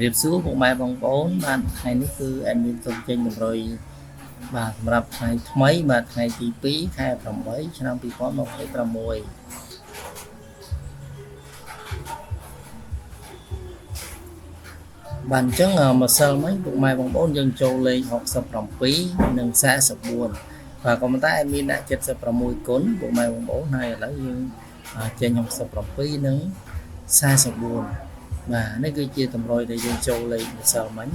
រៀបសួរពុកម៉ែបងប្អូនបាទថ្ងៃនេះគឺអេដមីនសូមចេញតម្រុយបាទសម្រាប់ថ្ងៃថ្មីបាទថ្ងៃទី2ខែ8ឆ្នាំ2026បាទអញ្ចឹងម្សិលមិញពុកម៉ែបងប្អូនយើងចូលលេខ67និង44បាទក៏ប៉ុន្តែអេដមីនដាក់76គុណពុកម៉ែបងប្អូនហើយឥឡូវយើងចេញ67និង44បាទនេះគឺជាតម្រុយដែលយើងចូលលេខម្សិលមិញ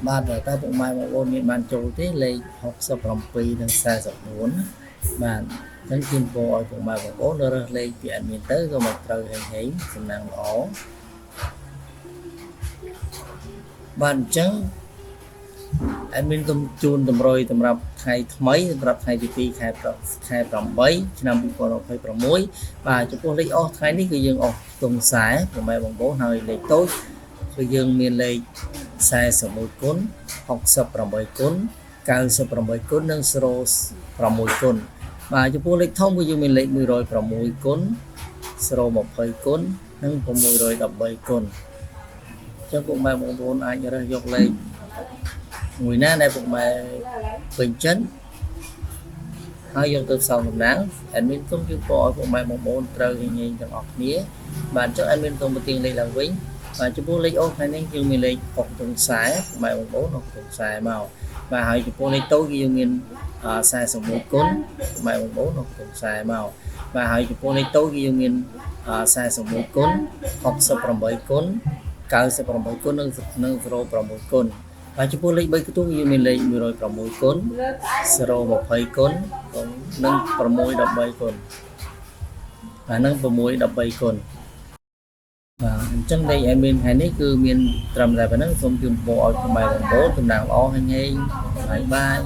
បាទតើពុកម៉ែបងប្អូនមានបានចូលទេលេខ67និង44បាទអញ្ចឹងជូនពរឲ្យពុកម៉ែបងប្អូនរើសលេខពីអត់មានទៅក៏មកត្រូវហេងសំណាងល្អបាទអញ្ចឹងអេដមីនសូមជូនតម្រុយសម្រាប់ថ្ងៃថ្មីសម្រាប់ថ្ងៃទី2ខែ8ឆ្នាំ2026បាទចំពោះលេខអស់ថ្ងៃនេះគឺយើងអស់ខ្ទង់40ពុកម៉ែបងប្អូនហើយលេខតូចគឺយើងមានលេខ41គុណ68គុណ98គុណនិង06គុណបាទចំពោះលេខធំគឺយើងមានលេខ106គុណ020គុណនិង613គុណអញ្ចឹងពុកម៉ែបងប្អូនអាចរើសយកលេខមួយណាដែលពុកម៉ែពេញចិត្តហើយយកទៅផ្សំតំណាងអេដមីនសូមជូនពរឲ្យពុកម៉ែបងប្អូនត្រូវហេងទាំងអស់គ្នាបាទអញ្ចឹងអេដមីនសូមបញ្ជាក់លេខឡើងវិញបាទចំពោះលេខអូសថ្ងៃនេះយើងមានលេខ6ខ្ទង់40ពុកម៉ែបងប្អូន6ខ្ទង់40មកបាទហើយចំពោះលេខតូចគឺយើងមាន41គុណពុកម៉ែបងប្អូន6ខ្ទង់40មកបាទហើយចំពោះលេខតូចគឺយើងមាន41គុណ68គុណ98គុណនិង06គុណបាទចំពោះលេខ3ខ្ទង់យើងមានលេខ106គុណ020គុណនិង613គុណបាទនិង613គុណបាទអញ្ចឹងលេខអេមីនថ្ងៃនេះគឺមានត្រឹមតែប៉ុណ្្នឹងសូមជូនពរឲ្យពុកម៉ែបងប្អូនតំណាងល្អហេងៗបាយ